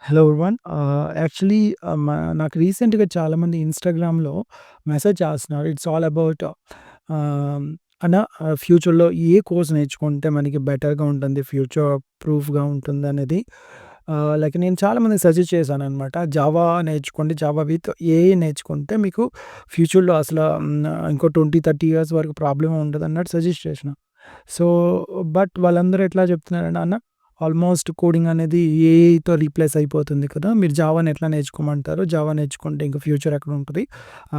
Hello everyone. Actually నాకు రీసెంట్‌గా చాలామంది ఇన్‌స్టాగ్రామ్‌లో మెసేజ్ చేస్తున్నారు. ఇట్స్ ఆల్ అబౌట్ ఆహ్, అన్న ఫ్యూచర్‌లో ఏ కోర్స్ నేర్చుకుంటే మనకి బెటర్‌గా ఉంటుంది, ఫ్యూచర్ ప్రూఫ్‌గా ఉంటుందనేది. లైక్ నేను చాలామందికి సజెస్ట్ చేశాననమాట. జావా నేర్చుకోండి. జావా విత్ ఏఐ నేర్చుకుంటే మీకు ఫ్యూచర్‌లో అసల ఇంకో 20, 30 ఇయర్స్ వరకు ప్రాబ్లమే ఉండదన్నట్టు సజెస్ట్ చేసిన. సో, బట్ వాళ్ళందరూ ఎట్లా చెప్తున్నారంటే, "అన్న ఆల్మోస్ట్ కోడింగ్ అనేది ఏఐతో రీప్లేస్ అయిపోతుంది కదా! మీరు జావాని ఎట్లా నేర్చుకోమంటారు? జావా నేర్చుకుంటే ఇంక ఫ్యూచర్ ఎక్కడుంటది?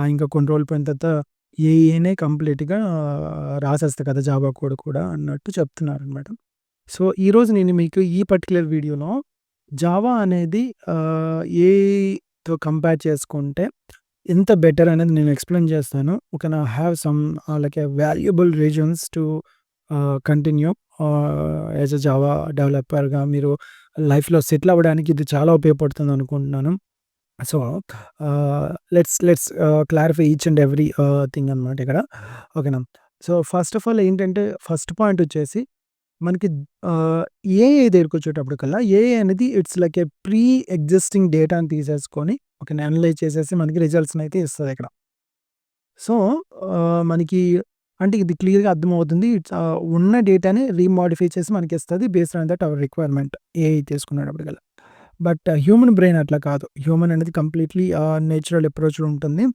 ఇంకా కొన్ని రోజులు పోయిన తర్వాత ఏఐనే కంప్లీట్‌గా రాసేస్తది కదా! జావా కోడ్ కూడా" అన్నట్టు చెప్తున్నారనమాట. సో, ఈరోజు నేను మీకు ఈ పర్టిక్యులర్ వీడియోలో జావా అనేది ఏఐతో కంపేర్ చేసుకుంటే ఎంత బెటర్ అనేది నేను ఎక్స్‌ప్లెయిన్ చేస్తాను. ఓకేనా? I have some like valuable reasons to continue as a Java డెవలపర్‌గా మీరు లైఫ్‌లో సెటిల్ అవ్వడానికి ఇది చాలా ఉపయోగపడుతుందనుకుంటున్నాను. So, let's clarify each and every thing అనమాట ఇక్కడ. ఓకేనా? సో, ఫస్ట్ ఆఫ్ ఆల్ ఏంటంటే ఫస్ట్ పాయింట్ వచ్చేసి మనకి ఆహ్, ఏఐ దగ్గరికొచ్చేటప్పటికల్లా ఏఐ అనేది it's like a pre existing డేటాని తీసేసుకొని ఓకేనా? అనలైజ్ చేసేసి మనకి రిజల్ట్స్‌నైతే ఇస్తదిక్కడ. సో, మనకి అంటే ఇది క్లియర్‌గా అర్థమవుతుంది. ఉన్న డేటాని రీమోడిఫై చేసి మనకిస్తది. Based on that our requirement AI తీసుకునేటప్పటికల్లా. బట్ హ్యూమన్ బ్రెయిన్ అట్లా కాదు. హ్యూమన్ అనేది కంప్లీట్‌లీ నేచురల్ అప్రోచ్‌లో ఉంటుంది.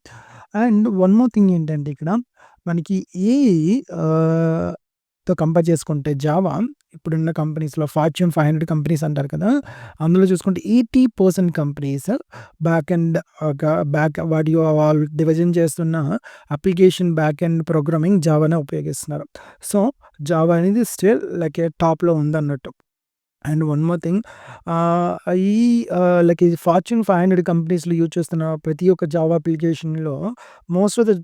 అండ్ వన్ మోర్ థింగ్ ఏంటంటే ఇక్కడ మనకి ఏఐ ఆహ్, తో కంపేర్ చేసుకుంటే జావా ఇప్పుడున్న కంపెనీస్‌లో ఫార్చ్యూన్ 500 కంపెనీస్ అంటారు కదా! అందులో చూసుకుంటే 80% కంపెనీస్ బ్యాక్ ఎండ్ వాళ్ళు డివిజన్ చేస్తున్న అప్లికేషన్ బ్యాక్ ఎండ్ ప్రోగ్రామింగ్ జావానే ఉపయోగిస్తున్నారు. సో, జావా అనేది స్టిల్ లైక్ ఏ టాప్‌లో ఉందన్నట్టు. అండ్ వన్ మోర్ థింగ్ ఆహ్, ఈ లైక్ ఈ ఫార్చ్యూన్ 500 కంపెనీస్‌లో యూజ్ చేస్తున్న ప్రతి ఒక్క జావా అప్లికేషన్‌లో మోస్ట్ ఆఫ్ ద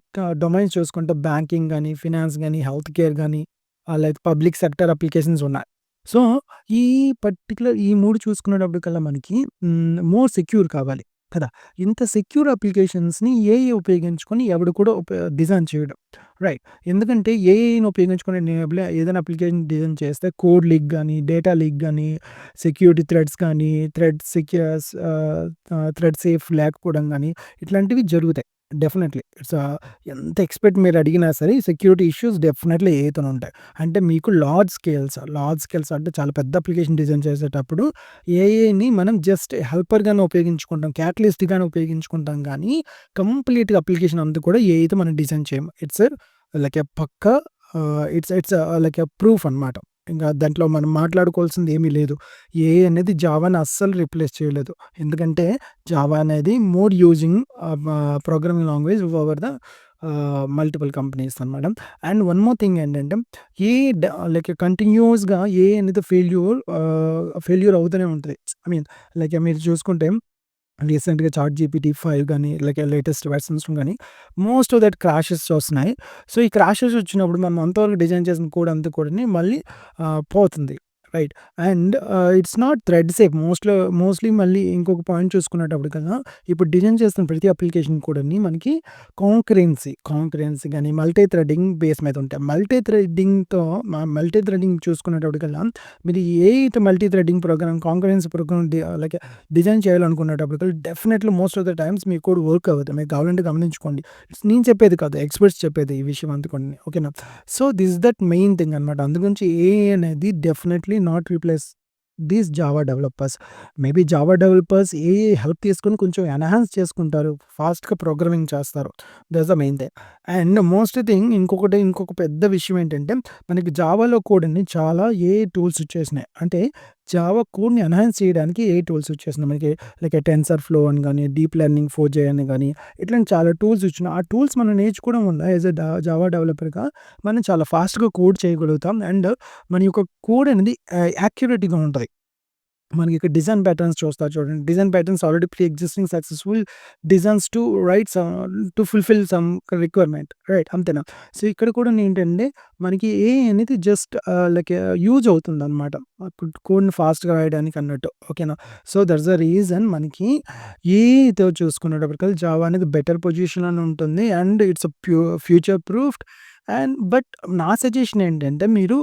డొమైన్స్ చూసుకుంటే బ్యాంకింగ్ గాని, ఫినాన్స్ గాని, హెల్త్ కేర్ గాని లైక్ పబ్లిక్ సెక్టర్ అప్లికేషన్స్ ఉన్నాయి. సో, ఈ ఈ 3 చూసుకునేటప్పటికల్లా మనకి మోర్ సెక్యూర్ కావాలి కదా! ఇంత సెక్యూర్ అప్లికేషన్స్‌ని ఏఐ ఉపయోగించుకొని ఎవడు కూడా డిజైన్ చేయడు. రైట్. ఎందుకంటే ఏఐని ఉపయోగించుకొని ఏదైనా అప్లికేషన్ డిజైన్ చేస్తే కోడ్ లీక్ గాని, డేటా లీక్ గాని, సెక్యూరిటీ థ్రెడ్స్ కానీ, థ్రెడ్ సేఫ్ లేకపోవడం గాని, ఇట్లాంటివి జరుగుతాయి. డెఫినెట్‌లీ. ఎంత ఎక్స్‌పర్ట్ మీరు అడిగినా సరే సెక్యూరిటీ ఇష్యూస్ డెఫినెట్‌లీ ఏఐతోనే ఉంటాయి. అంటే మీకు లార్జ్ స్కేల్స్ అంటే చాలా పెద్ద అప్లికేషన్ డిజైన్ చేసేటప్పుడు ఏఐని మనం జస్ట్ హెల్పర్‌గానే ఉపయోగించుకుంటాం. క్యాటలిస్ట్‌గానే ఉపయోగించుకుంటాం గానీ, కంప్లీట్‌గా అప్లికేషన్ అంతా కూడా ఏఐతో మనం డిజైన్ చేయము. ఇట్స్ లైక్ ఎ పక్కా it's it's like a proof అనమాట. ఇంక దాంట్లో మనం మాట్లాడుకోవాల్సింది ఏమీ లేదు. ఏఐ అనేది జావాని అస్సలు రీప్లేస్ చేయలేదు. ఎందుకంటే జావా అనేది more using programming language over the multiple companies అనమాట. అండ్ వన్ మోర్ థింగ్ ఏంటంటే ఏఐ లైక్ కంటిన్యూయస్‌గా ఏఐ అనేది ఫెయిల్యూర్ అవుతూనే ఉంటది. ఐ మీన్ లైక్ మీరు చూసుకుంటే రీసెంట్‌గా చాట్ జీపీటీ 5 గాని, లైక్ లేటెస్ట్ వెర్షన్స్ గాని మోస్ట్ ఆఫ్ దట్ క్రాషెస్ వస్తున్నాయి. సో, ఈ క్రాషెస్ వచ్చినప్పుడు మనం అంతవరకు డిజైన్ చేసిన కోడ్ అంతా కూడాని మళ్ళీ పోతుంది. Right. And it's not thread safe mostly మళ్ళీ ఇంకొక పాయింట్ చూసుకునేటప్పటికల్లా ఇప్పుడు డిజైన్ చేస్తున్న ప్రతి అప్లికేషన్ కూడాని మనకి కాంకరెన్సీ గాని, మల్టీ థ్రెడింగ్ బేస్ మీద ఉంటాయి. మల్టీ థ్రెడింగ్ చూసుకునేటప్పటికల్లా మీరు ఏఐతో multi threading program, concurrency program like design చేయాలనుకునేటప్పటికి definitely most of the times మీ కోడ్ వర్క్ అవ్వదు. మీకు కావాలంటే గమనించుకోండి. నేను చెప్పేది కాదు. ఎక్స్‌పర్ట్స్ చెప్పేది ఈ విషయం అందుకోండి. ఓకేనా? So, this that main thing అనమాట. అందుగురించి ఏఐ అనేది definitely not replace these Java developers. Maybe Java developers AI help తీసుకొని కొంచెం ఎన్హాన్స్ చేసుకుంటారు. ఫాస్ట్‌గా ప్రోగ్రామింగ్ చేస్తారు. That's the main thing. And most thing ఇంకొక పెద్ద విషయం ఏంటంటే మనకి జావాలో కోడ్‌ని చాలా ఏఐ టూల్స్ వచ్చేసినాయి. అంటే జావా కోడ్‌ని ఎన్హాన్స్ చేయడానికి ఏఐ టూల్స్ వచ్చేసినాయి. మనకి లైక్ టెన్సర్ ఫ్లో అని గాని, డీప్ లెర్నింగ్ 4జే అని గాని ఇట్లాంటి చాలా టూల్స్ వచ్చినాయి. ఆ టూల్స్ మనం నేర్చుకోవడం వల్ల యాస్ ఎ జావా డెవలపర్‌గా మనం చాలా ఫాస్ట్‌గా కోడ్ చేయగలుగుతాం. అండ్ మన యొక్క కోడ్ అనేది యాక్యురేట్‌గా ఉంటది. మనకి ఇక్కడ డిజైన్ ప్యాటర్న్స్ చూస్తారు చూడండి. Design patterns already pre existing successful designs to fulfil some requirement right అంతేనా? సో, ఇక్కడ కూడా ఏంటంటే మనకి ఏఐ అనేది జస్ట్ లైక్ యూజ్ అవుతుందనమాట. కోడ్‌ని ఫాస్ట్‌గా రాయడానికి అన్నట్టు. ఓకేనా? సో, దట్స్ ద రీజన్ మనకి ఏఐతో చూసుకునేటప్పటికల్లా జావా అనేది బెటర్ పొజిషన్‌లోనే ఉంటుంది. And it's future proofed but నా సజెషన్ ఏంటంటే మీరు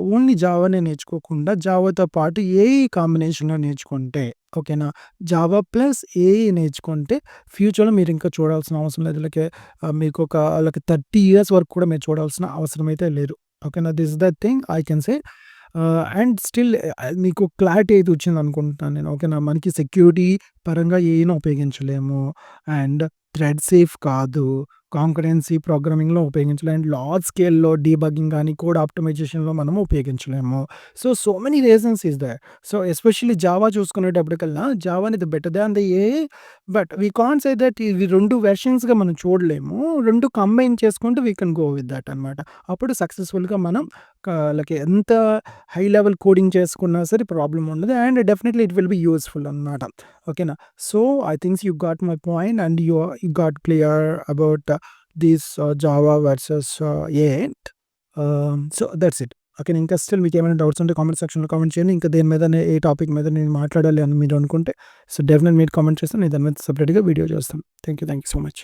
ఓన్లీ జావానే నేర్చుకోకుండా జావాతో పాటు ఏఐ కాంబినేషన్‌లో నేర్చుకుంటే ఓకేనా. జావా ప్లస్ ఏఐ నేర్చుకుంటే ఫ్యూచర్‌లో మీరు ఇంకా చూడాల్సిన అవసరం లేదు. మీకొక 30 ఇయర్స్ వరకు కూడా మీరు చూడాల్సిన అవసరం అయితే లేదు. ఓకేనా. This is the thing I can say. And still మీకు క్లారిటీ అయితే వచ్చిందనుకుంటున్నాను నేను. ఓకేనా. మనకి సెక్యూరిటీ పరంగా ఏఐని ఉపయోగించలేము. అండ్ థ్రెడ్ సేఫ్ కాదు. కాంకరెన్సీ ప్రోగ్రామింగ్‌లో ఉపయోగించలేం. అండ్ లార్జ్ స్కేల్‌లో డీబగ్గింగ్ గాని, కోడ్ ఆప్టిమైజేషన్‌లో మనము ఉపయోగించలేము. So many reasons is there. So especially Java చూసుకునేటప్పటికల్లా జావా అనేది better than the AI. But we can't say that ఇవి 2 వెర్షన్స్‌గా మనం చూడలేము. 2 కంబైన్ చేసుకుంటే we can go with that అనమాట. అప్పుడు సక్సెస్‌ఫుల్‌గా మనం ఎంత హై లెవెల్ కోడింగ్ చేసుకున్నా సరే ప్రాబ్లమ్ ఉండదు. And definitely it will be useful అనమాట. ఓకేనా. So I think you got my point and you got clear about this Java versus AI. So that's it. Okay. ఇంకా స్టిల్ మీకేమైనా doubts ఉంటే comment సెక్షన్‌లో comment చేయండి. ఇంకా దేని మీద ఏ టాపిక్ మీద నేను మాట్లాడాలి అని మీరు అనుకుంటే సో డెఫినెట్‌లీ మీరు కామెంట్ చేస్తే నేను దాని మీద సెపరేట్‌గా వీడియో చేస్తాను. Thank you so much.